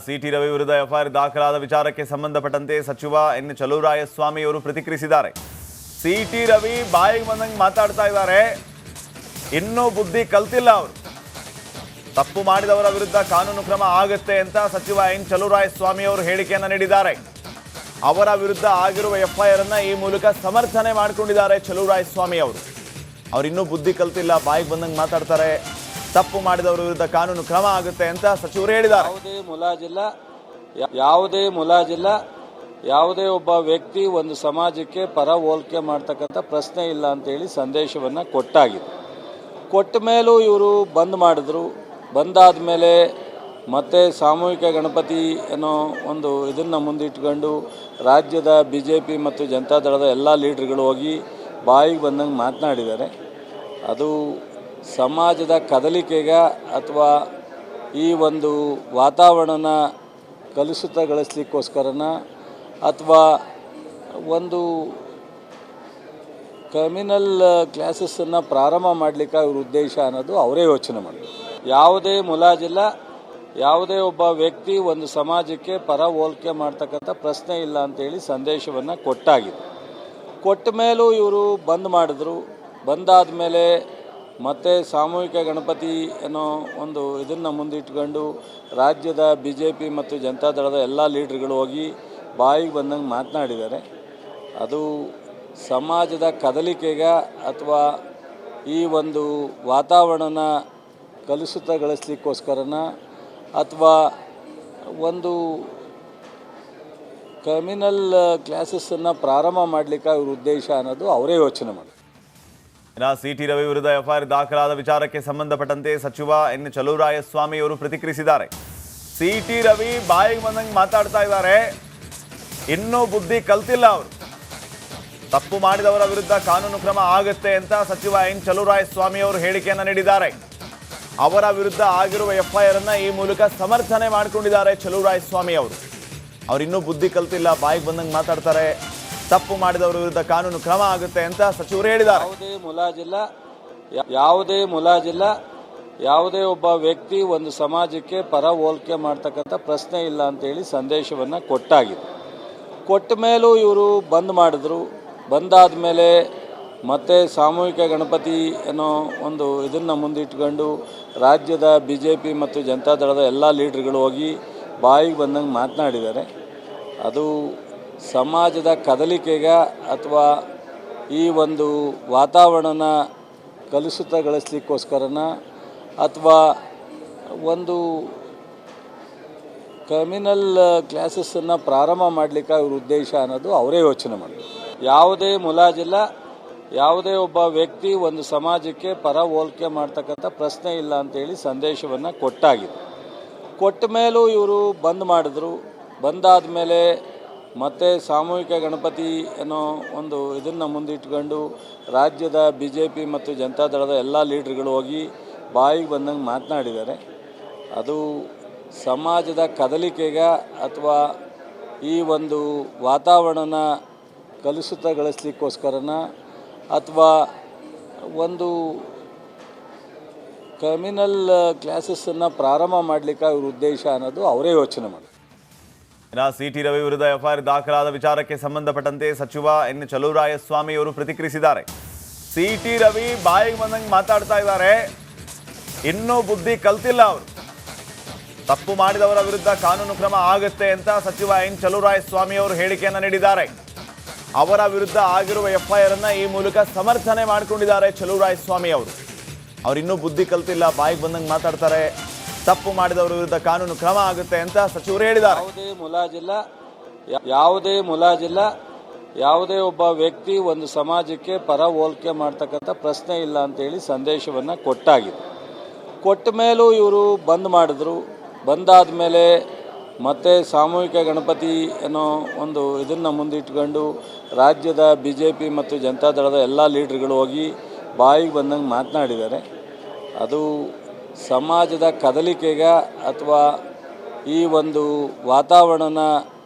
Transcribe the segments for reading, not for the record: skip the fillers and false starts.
City Ravi ವಿರುದ್ಧ FIR ದಾಖಲಾದ ವಿಚಾರಕ್ಕೆ ಸಂಬಂಧಪಟ್ಟಂತೆ ಸಚಿವ ಎನ್ ಚಲುವರಾಯಸ್ವಾಮಿ ಅವರು ಪ್ರತಿಕ್ರಿಯಿಸಿದ್ದಾರೆ. ಸಿಟಿ ರವಿ ಬಾಯಿಗೆ ಬಂದಂಗೆ ಮಾತಾಡ್ತಾ ಇದ್ದಾರೆ. ಇನ್ನೂ ಬುದ್ಧಿ ಕಲ್ತಿಲ್ಲ ಅವರು. ತಪ್ಪು ಮಾಡಿದವರ ವಿರುದ್ಧ ಕಾನೂನು ಕ್ರಮ ಆಗುತ್ತೆ ಅಂತ ಸಚಿವ ಎನ್ ಚಲುವರಾಯಸ್ವಾಮಿ ಅವರು ಹೇಳಿಕೆಯನ್ನು ನೀಡಿದ್ದಾರೆ. ಅವರ ವಿರುದ್ಧ ಆಗಿರುವ ಎಫ್ಐಆರ್ ಅನ್ನ ಈ ಮೂಲಕ ಸಮರ್ಥನೆ ಮಾಡಿಕೊಂಡಿದ್ದಾರೆ ಚಲುವರಾಯಸ್ವಾಮಿ ಅವರು. ಅವರಿನ್ನೂ ಬುದ್ಧಿ ಕಲ್ತಿಲ್ಲ, ಬಾಯಿಗೆ ಬಂದಂಗೆ ಮಾತಾಡ್ತಾರೆ. ತಪ್ಪು ಮಾಡಿದವರ ವಿರುದ್ಧ ಕಾನೂನು ಕ್ರಮ ಆಗುತ್ತೆ ಅಂತ ಸಚಿವರು ಹೇಳಿದ್ದಾರೆ. ಯಾವುದೇ ಮುಲಾಜಿಲ್ಲ, ಯಾವುದೇ ಒಬ್ಬ ವ್ಯಕ್ತಿ ಒಂದು ಸಮಾಜಕ್ಕೆ ಪರ ಹೋಲಿಕೆ ಮಾಡ್ತಕ್ಕಂಥ ಪ್ರಶ್ನೆ ಇಲ್ಲ ಅಂತೇಳಿ ಸಂದೇಶವನ್ನು ಕೊಟ್ಟಾಗಿದೆ. ಕೊಟ್ಟ ಮೇಲೂ ಇವರು ಬಂದ್ ಮಾಡಿದ್ರು. ಬಂದಾದ ಮೇಲೆ ಮತ್ತೆ ಸಾಮೂಹಿಕ ಗಣಪತಿ ಅನ್ನೋ ಒಂದು ಇದನ್ನು ಮುಂದಿಟ್ಕೊಂಡು ರಾಜ್ಯದ BJP ಮತ್ತು ಜನತಾದಳದ ಎಲ್ಲ ಲೀಡರ್ಗಳು ಹೋಗಿ ಬಾಯಿಗೆ ಬಂದಂಗೆ ಮಾತನಾಡಿದ್ದಾರೆ. ಅದು ಸಮಾಜದ ಕದಲಿಕೆಗೆ ಅಥವಾ ಈ ಒಂದು ವಾತಾವರಣನ ಕಲುಷಿತಗೊಳಿಸ್ಲಿಕ್ಕೋಸ್ಕರನ ಅಥವಾ ಒಂದು ಕಮ್ಯುನಲ್ ಕ್ಲಾಸಸ್ಸನ್ನು ಪ್ರಾರಂಭ ಮಾಡಲಿಕ್ಕೆ ಅವ್ರ ಉದ್ದೇಶ ಅನ್ನೋದು ಅವರೇ ಯೋಚನೆ ಮಾಡಬೇಕು. ಯಾವುದೇ ಮುಲಾಜಿಲ್ಲ, ಯಾವುದೇ ಒಬ್ಬ ವ್ಯಕ್ತಿ ಒಂದು ಸಮಾಜಕ್ಕೆ ಪರ ಹೋಲಿಕೆ ಮಾಡ್ತಕ್ಕಂಥ ಪ್ರಶ್ನೆ ಇಲ್ಲ ಅಂತೇಳಿ ಸಂದೇಶವನ್ನು ಕೊಟ್ಟಾಗಿದೆ. ಕೊಟ್ಟ ಮೇಲೂ ಇವರು ಬಂದ್ ಮಾಡಿದ್ರು. ಬಂದಾದ ಮೇಲೆ ಮತ್ತೆ ಸಾಮೂಹಿಕ ಗಣಪತಿ ಅನ್ನೋ ಒಂದು ಇದನ್ನು ಮುಂದಿಟ್ಕೊಂಡು ರಾಜ್ಯದ BJP ಮತ್ತು ಜನತಾದಳದ ಎಲ್ಲ ಲೀಡರ್ಗಳು ಹೋಗಿ ಬಾಯಿಗೆ ಬಂದಂಗೆ ಮಾತನಾಡಿದ್ದಾರೆ. ಅದು ಸಮಾಜದ ಕದಲಿಕೆಗೆ ಅಥವಾ ಈ ಒಂದು ವಾತಾವರಣನ ಕಲುಷಿತಗೊಳಿಸ್ಲಿಕ್ಕೋಸ್ಕರನ ಅಥವಾ ಒಂದು ಕಮ್ಯುನಲ್ ಕ್ಲಾಸಸ್ಸನ್ನು ಪ್ರಾರಂಭ ಮಾಡಲಿಕ್ಕೆ ಅವ್ರ ಉದ್ದೇಶ ಅನ್ನೋದು ಅವರೇ ಯೋಚನೆ ಮಾಡಿ. ಸಿಟಿ ರವಿ ವಿರುದ್ಧ ಎಫ್ಐಆರ್ ದಾಖಲಾದ ವಿಚಾರಕ್ಕೆ ಸಂಬಂಧಪಟ್ಟಂತೆ ಸಚಿವ ಎನ್ ಚಲುವರಾಯಸ್ವಾಮಿ ಅವರು ಪ್ರತಿಕ್ರಿಯಿಸಿದ್ದಾರೆ. ಸಿಟಿ ರವಿ ಬಾಯಿಗೆ ಬಂದಂಗೆ ಮಾತಾಡ್ತಾ ಇದ್ದಾರೆ. ಇನ್ನೂ ಬುದ್ಧಿ ಕಲ್ತಿಲ್ಲ ಅವರು. ತಪ್ಪು ಮಾಡಿದವರ ವಿರುದ್ಧ ಕಾನೂನು ಕ್ರಮ ಆಗುತ್ತೆ ಅಂತ ಸಚಿವ ಎನ್ ಚಲುವರಾಯಸ್ವಾಮಿ ಅವರು ಹೇಳಿಕೆಯನ್ನು ನೀಡಿದ್ದಾರೆ. ಅವರ ವಿರುದ್ಧ ಆಗಿರುವ ಎಫ್ಐಆರ್ ಅನ್ನ ಈ ಮೂಲಕ ಸಮರ್ಥನೆ ಮಾಡಿಕೊಂಡಿದ್ದಾರೆ ಚಲುವರಾಯಸ್ವಾಮಿ ಅವರು. ಅವರಿನ್ನೂ ಬುದ್ಧಿ ಕಲ್ತಿಲ್ಲ, ಬಾಯಿಗೆ ಬಂದಂಗೆ ಮಾತಾಡ್ತಾರೆ. ತಪ್ಪು ಮಾಡಿದವರ ವಿರುದ್ಧ ಕಾನೂನು ಕ್ರಮ ಆಗುತ್ತೆ ಅಂತ ಸಚಿವರು ಹೇಳಿದ್ದಾರೆ. ಯಾವುದೇ ಮುಲಾಜಿಲ್ಲ, ಯಾವುದೇ ಒಬ್ಬ ವ್ಯಕ್ತಿ ಒಂದು ಸಮಾಜಕ್ಕೆ ಪರ ಹೋಲಿಕೆ ಮಾಡ್ತಕ್ಕಂಥ ಪ್ರಶ್ನೆ ಇಲ್ಲ ಅಂತೇಳಿ ಸಂದೇಶವನ್ನು ಕೊಟ್ಟಾಗಿದೆ. ಕೊಟ್ಟ ಮೇಲೂ ಇವರು ಬಂದ್ ಮಾಡಿದ್ರು. ಬಂದಾದ ಮೇಲೆ ಮತ್ತೆ ಸಾಮೂಹಿಕ ಗಣಪತಿ ಅನ್ನೋ ಒಂದು ಇದನ್ನು ಮುಂದಿಟ್ಕೊಂಡು ರಾಜ್ಯದ BJP ಮತ್ತು ಜನತಾದಳದ ಎಲ್ಲ ಲೀಡರ್ಗಳು ಹೋಗಿ ಬಾಯಿಗೆ ಬಂದಂಗೆ ಮಾತನಾಡಿದ್ದಾರೆ. ಅದು ಸಮಾಜದ ಕದಲಿಕೆಗೆ ಅಥವಾ ಈ ಒಂದು ವಾತಾವರಣನ ಕಲುಷಿತಗೊಳಿಸ್ಲಿಕ್ಕೋಸ್ಕರನ ಅಥವಾ ಒಂದು ಕಮ್ಯುನಲ್ ಕ್ಲಾಸಸ್ಸನ್ನು ಪ್ರಾರಂಭ ಮಾಡಲಿಕ್ಕೆ ಅವ್ರ ಉದ್ದೇಶ ಅನ್ನೋದು ಅವರೇ ಯೋಚನೆ ಮಾಡಬೇಕು. ಯಾವುದೇ ಮುಲಾಜಿಲ್ಲ, ಯಾವುದೇ ಒಬ್ಬ ವ್ಯಕ್ತಿ ಒಂದು ಸಮಾಜಕ್ಕೆ ಪರ ಹೋಲಿಕೆ ಮಾಡ್ತಕ್ಕಂಥ ಪ್ರಶ್ನೆ ಇಲ್ಲ ಅಂತೇಳಿ ಸಂದೇಶವನ್ನು ಕೊಟ್ಟಾಗಿದೆ. ಕೊಟ್ಟ ಮೇಲೂ ಇವರು ಬಂದ್ ಮಾಡಿದ್ರು. ಬಂದಾದ ಮೇಲೆ ಮತ್ತೆ ಸಾಮೂಹಿಕ ಗಣಪತಿ ಅನ್ನೋ ಒಂದು ಇದನ್ನು ಮುಂದಿಟ್ಕೊಂಡು ರಾಜ್ಯದ BJP ಮತ್ತು ಜನತಾದಳದ ಎಲ್ಲ ಲೀಡರ್ಗಳು ಹೋಗಿ ಬಾಯಿಗೆ ಬಂದಂಗೆ ಮಾತನಾಡಿದ್ದಾರೆ. ಅದು ಸಮಾಜದ ಕದಲಿಕೆಗೆ ಅಥವಾ ಈ ಒಂದು ವಾತಾವರಣನ ಕಲುಷಿತಗೊಳಿಸ್ಲಿಕ್ಕೋಸ್ಕರನ ಅಥವಾ ಒಂದು ಕಮ್ಯುನಲ್ ಕ್ಲಾಸಸ್ಸನ್ನು ಪ್ರಾರಂಭ ಮಾಡಲಿಕ್ಕೆ ಅವ್ರ ಉದ್ದೇಶ ಅನ್ನೋದು ಅವರೇ ಯೋಚನೆ ಮಾಡಿ. ಸಿಟಿ ರವಿ ವಿರುದ್ಧ ಎಫ್ಐಆರ್ ದಾಖಲಾದ ವಿಚಾರಕ್ಕೆ ಸಂಬಂಧಪಟ್ಟಂತೆ ಸಚಿವ ಎನ್ ಚಲುವರಾಯಸ್ವಾಮಿ ಅವರು ಪ್ರತಿಕ್ರಿಯಿಸಿದ್ದಾರೆ. ಸಿಟಿ ರವಿ ಬಾಯಿಗೆ ಬಂದಂಗೆ ಮಾತಾಡ್ತಾ ಇದ್ದಾರೆ. ಇನ್ನೂ ಬುದ್ಧಿ ಕಲ್ತಿಲ್ಲ ಅವರು. ತಪ್ಪು ಮಾಡಿದವರ ವಿರುದ್ಧ ಕಾನೂನು ಕ್ರಮ ಆಗುತ್ತೆ ಅಂತ ಸಚಿವ ಎನ್ ಚಲುವರಾಯಸ್ವಾಮಿ ಅವರು ಹೇಳಿಕೆಯನ್ನು ನೀಡಿದ್ದಾರೆ. ಅವರ ವಿರುದ್ಧ ಆಗಿರುವ ಎಫ್ಐಆರ್ ಅನ್ನ ಈ ಮೂಲಕ ಸಮರ್ಥನೆ ಮಾಡಿಕೊಂಡಿದ್ದಾರೆ ಚಲುವರಾಯಸ್ವಾಮಿ ಅವರು. ಅವರಿನ್ನೂ ಬುದ್ಧಿ ಕಲ್ತಿಲ್ಲ, ಬಾಯಿಗೆ ಬಂದಂಗೆ ಮಾತಾಡ್ತಾರೆ. ತಪ್ಪು ಮಾಡಿದವರ ವಿರುದ್ಧ ಕಾನೂನು ಕ್ರಮ ಆಗುತ್ತೆ ಅಂತ ಸಚಿವರು ಹೇಳಿದ್ದಾರೆ. ಯಾವುದೇ ಮುಲಾಜಿಲ್ಲ, ಯಾವುದೇ ಒಬ್ಬ ವ್ಯಕ್ತಿ ಒಂದು ಸಮಾಜಕ್ಕೆ ಪರ ಹೋಲಿಕೆ ಮಾಡ್ತಕ್ಕಂಥ ಪ್ರಶ್ನೆ ಇಲ್ಲ ಅಂತೇಳಿ ಸಂದೇಶವನ್ನು ಕೊಟ್ಟಾಗಿದೆ. ಕೊಟ್ಟ ಮೇಲೂ ಇವರು ಬಂದ್ ಮಾಡಿದ್ರು. ಬಂದಾದ ಮೇಲೆ ಮತ್ತೆ ಸಾಮೂಹಿಕ ಗಣಪತಿ ಅನ್ನೋ ಒಂದು ಇದನ್ನು ಮುಂದಿಟ್ಕೊಂಡು ರಾಜ್ಯದ BJP ಮತ್ತು ಜನತಾದಳದ ಎಲ್ಲ ಲೀಡರ್ಗಳು ಹೋಗಿ ಬಾಯಿಗೆ ಬಂದಂಗೆ ಮಾತನಾಡಿದ್ದಾರೆ. ಅದು ಸಮಾಜದ ಕದಲಿಕೆಗೆ ಅಥವಾ ಈ ಒಂದು ವಾತಾವರಣನ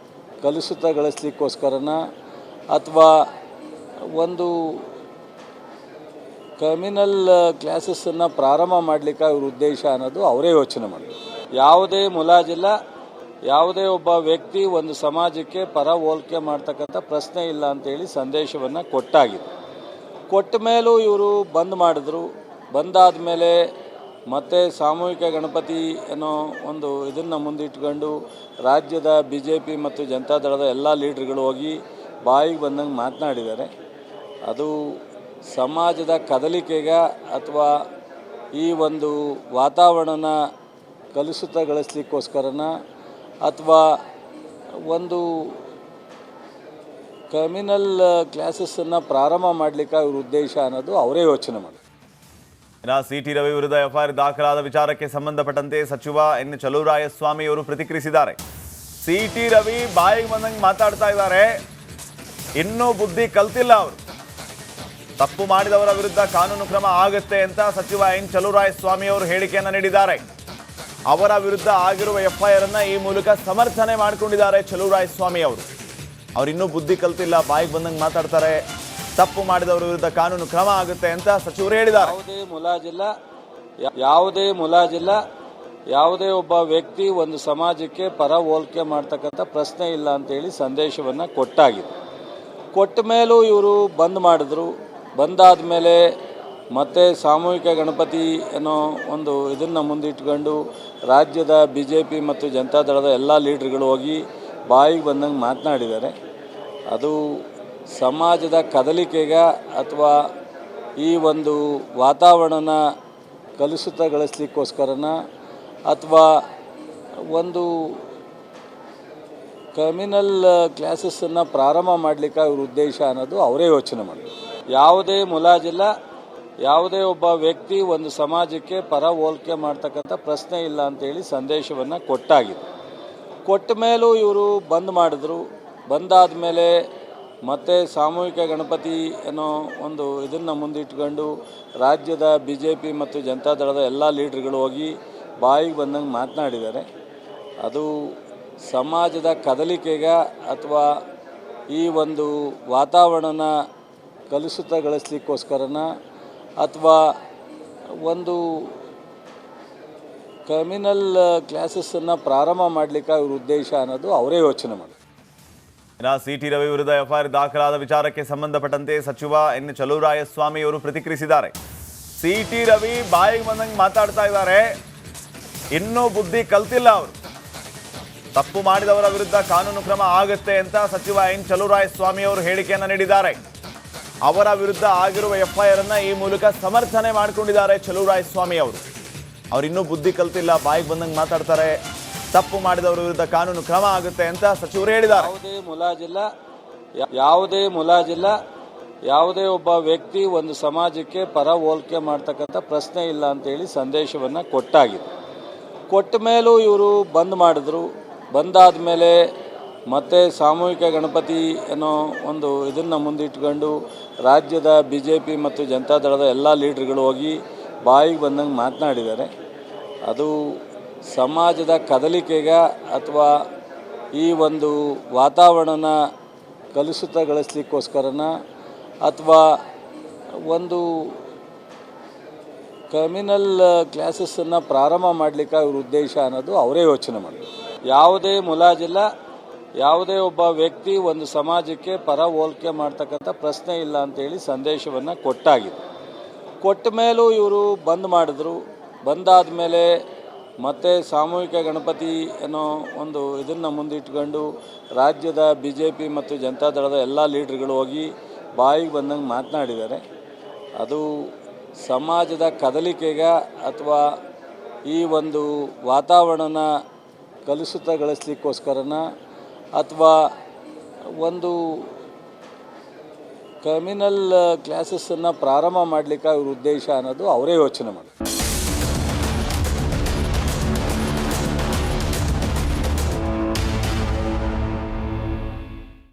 ಕಲುಷಿತಗೊಳಿಸ್ಲಿಕ್ಕೋಸ್ಕರನ ಅಥವಾ ಒಂದು ಕಮ್ಯುನಲ್ ಕ್ಲಾಸಸ್ಸನ್ನು ಪ್ರಾರಂಭ ಮಾಡಲಿಕ್ಕೆ ಅವ್ರ ಉದ್ದೇಶ ಅನ್ನೋದು ಅವರೇ ಯೋಚನೆ ಮಾಡಬೇಕು. ಯಾವುದೇ ಮುಲಾಜಿಲ್ಲ, ಯಾವುದೇ ಒಬ್ಬ ವ್ಯಕ್ತಿ ಒಂದು ಸಮಾಜಕ್ಕೆ ಪರ ಹೋಲಿಕೆ ಮಾಡ್ತಕ್ಕಂಥ ಪ್ರಶ್ನೆ ಇಲ್ಲ ಅಂತೇಳಿ ಸಂದೇಶವನ್ನು ಕೊಟ್ಟಾಗಿದೆ. ಕೊಟ್ಟ ಮೇಲೂ ಇವರು ಬಂದ್ ಮಾಡಿದ್ರು. ಬಂದಾದ ಮೇಲೆ ಮತ್ತೆ ಸಾಮೂಹಿಕ ಗಣಪತಿ ಅನ್ನೋ ಒಂದು ಇದನ್ನು ಮುಂದಿಟ್ಕೊಂಡು ರಾಜ್ಯದ BJP ಮತ್ತು ಜನತಾದಳದ ಎಲ್ಲ ಲೀಡರ್ಗಳು ಹೋಗಿ ಬಾಯಿಗೆ ಬಂದಂಗೆ ಮಾತನಾಡಿದ್ದಾರೆ. ಅದು ಸಮಾಜದ ಕದಲಿಕೆಗೆ ಅಥವಾ ಈ ಒಂದು ವಾತಾವರಣನ ಕಲುಷಿತಗೊಳಿಸ್ಲಿಕ್ಕೋಸ್ಕರನ ಅಥವಾ ಒಂದು ಕಮ್ಯುನಲ್ ಕ್ಲಾಸಸ್ಸನ್ನು ಪ್ರಾರಂಭ ಮಾಡಲಿಕ್ಕೆ ಇವ್ರ ಉದ್ದೇಶ ಅನ್ನೋದು ಅವರೇ ಯೋಚನೆ ಮಾಡಿ. CT ರವಿ ವಿರುದ್ಧ FIR ದಾಖಲಾದ ವಿಚಾರಕ್ಕೆ ಸಂಬಂಧಪಟ್ಟಂತೆ ಸಚಿವ ಎನ್ ಚಲುವರಾಯಸ್ವಾಮಿ ಅವರು ಪ್ರತಿಕ್ರಿಯಿಸಿದ್ದಾರೆ. CT ರವಿ ಬಾಯಿಗೆ ಬಂದಂಗೆ ಮಾತಾಡ್ತಾ ಇದ್ದಾರೆ. ಇನ್ನೂ ಬುದ್ಧಿ ಕಲ್ತಿಲ್ಲ ಅವರು. ತಪ್ಪು ಮಾಡಿದವರ ವಿರುದ್ಧ ಕಾನೂನು ಕ್ರಮ ಆಗುತ್ತೆ ಅಂತ ಸಚಿವ ಎನ್ ಚಲುವರಾಯಸ್ವಾಮಿ ಅವರು ಹೇಳಿಕೆಯನ್ನು ನೀಡಿದ್ದಾರೆ. ಅವರ ವಿರುದ್ಧ ಆಗಿರುವ FIR ಅನ್ನ ಈ ಮೂಲಕ ಸಮರ್ಥನೆ ಮಾಡಿಕೊಂಡಿದ್ದಾರೆ ಚಲುವರಾಯಸ್ವಾಮಿ ಅವರು. ಅವರಿನ್ನೂ ಬುದ್ಧಿ ಕಲ್ತಿಲ್ಲ, ಬಾಯಿಗೆ ಬಂದಂಗೆ ಮಾತಾಡ್ತಾರೆ. ತಪ್ಪು ಮಾಡಿದವರ ವಿರುದ್ಧ ಕಾನೂನು ಕ್ರಮ ಆಗುತ್ತೆ ಅಂತ ಸಚಿವರು ಹೇಳಿದ್ದಾರೆ. ಯಾವುದೇ ಒಬ್ಬ ವ್ಯಕ್ತಿ ಒಂದು ಸಮಾಜಕ್ಕೆ ಪರ ಹೋಲಿಕೆ ಮಾಡ್ತಕ್ಕಂಥ ಪ್ರಶ್ನೆ ಇಲ್ಲ ಅಂತೇಳಿ ಸಂದೇಶವನ್ನು ಕೊಟ್ಟಾಗಿದೆ. ಕೊಟ್ಟ ಮೇಲೂ ಇವರು ಬಂದ್ ಮಾಡಿದ್ರು. ಬಂದಾದ ಮೇಲೆ ಮತ್ತೆ ಸಾಮೂಹಿಕ ಗಣಪತಿ ಅನ್ನೋ ಒಂದು ಇದನ್ನು ಮುಂದಿಟ್ಕೊಂಡು ರಾಜ್ಯದ BJP ಮತ್ತು ಜನತಾದಳದ ಎಲ್ಲ ಲೀಡರ್ಗಳು ಹೋಗಿ ಬಾಯಿಗೆ ಬಂದಂಗೆ ಮಾತನಾಡಿದ್ದಾರೆ. ಅದು ಸಮಾಜದ ಕದಲಿಕೆಗೆ ಅಥವಾ ಈ ಒಂದು ವಾತಾವರಣನ ಕಲುಷಿತಗೊಳಿಸ್ಲಿಕ್ಕೋಸ್ಕರನ ಅಥವಾ ಒಂದು ಕಮ್ಯುನಲ್ ಕ್ಲಾಸಸ್ಸನ್ನು ಪ್ರಾರಂಭ ಮಾಡಲಿಕ್ಕೆ ಇವ್ರ ಉದ್ದೇಶ ಅನ್ನೋದು ಅವರೇ ಯೋಚನೆ ಮಾಡಿ. ಯಾವುದೇ ಮುಲಾಜಿಲ್ಲ, ಯಾವುದೇ ಒಬ್ಬ ವ್ಯಕ್ತಿ ಒಂದು ಸಮಾಜಕ್ಕೆ ಪರ ಹೋಲಿಕೆ ಮಾಡ್ತಕ್ಕಂಥ ಪ್ರಶ್ನೆ ಇಲ್ಲ ಅಂತೇಳಿ ಸಂದೇಶವನ್ನು ಕೊಟ್ಟಾಗಿದೆ. ಕೊಟ್ಟ ಮೇಲೂ ಇವರು ಬಂದ್ ಮಾಡಿದ್ರು. ಬಂದಾದ ಮೇಲೆ ಮತ್ತೆ ಸಾಮೂಹಿಕ ಗಣಪತಿ ಅನ್ನೋ ಒಂದು ಇದನ್ನು ಮುಂದಿಟ್ಕೊಂಡು ರಾಜ್ಯದ BJP ಮತ್ತು ಜನತಾದಳದ ಎಲ್ಲ ಲೀಡರ್ಗಳು ಹೋಗಿ ಬಾಯಿಗೆ ಬಂದಂಗೆ ಮಾತನಾಡಿದ್ದಾರೆ. ಅದು ಸಮಾಜದ ಕದಲಿಕೆಗೆ ಅಥವಾ ಈ ಒಂದು ವಾತಾವರಣನ ಕಲುಷಿತಗೊಳಿಸ್ಲಿಕ್ಕೋಸ್ಕರನ ಅಥವಾ ಒಂದು ಕಮ್ಯುನಲ್ ಕ್ಲಾಸಸ್ಸನ್ನು ಪ್ರಾರಂಭ ಮಾಡಲಿಕ್ಕೆ ಇವ್ರ ಉದ್ದೇಶ ಅನ್ನೋದು ಅವರೇ ಯೋಚನೆ ಮಾಡಿ. CT ರವಿ ವಿರುದ್ಧ FIR ದಾಖಲಾದ ವಿಚಾರಕ್ಕೆ ಸಂಬಂಧಪಟ್ಟಂತೆ ಸಚಿವ ಎನ್ ಚಲುವರಾಯಸ್ವಾಮಿ ಅವರು ಪ್ರತಿಕ್ರಿಯಿಸಿದ್ದಾರೆ. CT ರವಿ ಬಾಯಿಗೆ ಬಂದಂಗೆ ಮಾತಾಡ್ತಾ ಇದ್ದಾರೆ. ಇನ್ನೂ ಬುದ್ಧಿ ಕಲ್ತಿಲ್ಲ ಅವರು. ತಪ್ಪು ಮಾಡಿದವರ ವಿರುದ್ಧ ಕಾನೂನು ಕ್ರಮ ಆಗುತ್ತೆ ಅಂತ ಸಚಿವ ಎನ್ ಚಲುವರಾಯಸ್ವಾಮಿ ಅವರು ಹೇಳಿಕೆಯನ್ನು ನೀಡಿದ್ದಾರೆ. ಅವರ ವಿರುದ್ಧ ಆಗಿರುವ FIR ಅನ್ನ ಈ ಮೂಲಕ ಸಮರ್ಥನೆ ಮಾಡಿಕೊಂಡಿದ್ದಾರೆ ಚಲುವರಾಯಸ್ವಾಮಿ ಅವರು. ಅವರಿನ್ನೂ ಬುದ್ಧಿ ಕಲ್ತಿಲ್ಲ, ಬಾಯಿಗೆ ಬಂದಂಗೆ ಮಾತಾಡ್ತಾರೆ. ತಪ್ಪು ಮಾಡಿದವರ ವಿರುದ್ಧ ಕಾನೂನು ಕ್ರಮ ಆಗುತ್ತೆ ಅಂತ ಸಚಿವರು ಹೇಳಿದ್ದಾರೆ. ಯಾವುದೇ ಒಬ್ಬ ವ್ಯಕ್ತಿ ಒಂದು ಸಮಾಜಕ್ಕೆ ಪರ ಹೋಲಿಕೆ ಮಾಡ್ತಕ್ಕಂಥ ಪ್ರಶ್ನೆ ಇಲ್ಲ ಅಂತೇಳಿ ಸಂದೇಶವನ್ನು ಕೊಟ್ಟಾಗಿದೆ. ಕೊಟ್ಟ ಮೇಲೂ ಇವರು ಬಂದ್ ಮಾಡಿದ್ರು. ಬಂದಾದ ಮೇಲೆ ಮತ್ತೆ ಸಾಮೂಹಿಕ ಗಣಪತಿ ಅನ್ನೋ ಒಂದು ಇದನ್ನು ಮುಂದಿಟ್ಕೊಂಡು ರಾಜ್ಯದ BJP ಮತ್ತು ಜನತಾದಳದ ಎಲ್ಲ ಲೀಡರ್ಗಳು ಹೋಗಿ ಬಾಯಿಗೆ ಬಂದಂಗೆ ಮಾತನಾಡಿದ್ದಾರೆ. ಅದು ಸಮಾಜದ ಕದಲಿಕೆಗೆ ಅಥವಾ ಈ ಒಂದು ವಾತಾವರಣನ ಕಲುಷಿತಗೊಳಿಸ್ಲಿಕ್ಕೋಸ್ಕರನ ಅಥವಾ ಒಂದು ಕಮ್ಯುನಲ್ ಕ್ಲಾಸಸ್ಸನ್ನು ಪ್ರಾರಂಭ ಮಾಡಲಿಕ್ಕೆ ಇವ್ರ ಉದ್ದೇಶ ಅನ್ನೋದು ಅವರೇ ಯೋಚನೆ ಮಾಡಿ. ಯಾವುದೇ ಮುಲಾಜಿಲ್ಲ, ಯಾವುದೇ ಒಬ್ಬ ವ್ಯಕ್ತಿ ಒಂದು ಸಮಾಜಕ್ಕೆ ಪರ ಹೋಲಿಕೆ ಮಾಡ್ತಕ್ಕಂಥ ಪ್ರಶ್ನೆ ಇಲ್ಲ ಅಂತೇಳಿ ಸಂದೇಶವನ್ನು ಕೊಟ್ಟಾಗಿದೆ. ಕೊಟ್ಟ ಮೇಲೂ ಇವರು ಬಂದ್ ಮಾಡಿದ್ರು. ಬಂದಾದ ಮೇಲೆ ಮತ್ತೆ ಸಾಮೂಹಿಕ ಗಣಪತಿ ಅನ್ನೋ ಒಂದು ಇದನ್ನು ಮುಂದಿಟ್ಕೊಂಡು ರಾಜ್ಯದ BJP ಮತ್ತು ಜನತಾದಳದ ಎಲ್ಲ ಲೀಡರ್ಗಳು ಹೋಗಿ ಬಾಯಿಗೆ ಬಂದಂಗೆ ಮಾತನಾಡಿದ್ದಾರೆ. ಅದು ಸಮಾಜದ ಕದಲಿಕೆಗೆ ಅಥವಾ ಈ ಒಂದು ವಾತಾವರಣನ ಕಲುಷಿತಗೊಳಿಸ್ಲಿಕ್ಕೋಸ್ಕರನ ಅಥವಾ ಒಂದು ಕಮ್ಯುನಲ್ ಕ್ಲಾಸಸ್ಸನ್ನು ಪ್ರಾರಂಭ ಮಾಡಲಿಕ್ಕೆ ಇವ್ರ ಉದ್ದೇಶ ಅನ್ನೋದು ಅವರೇ ಯೋಚನೆ ಮಾಡಿ.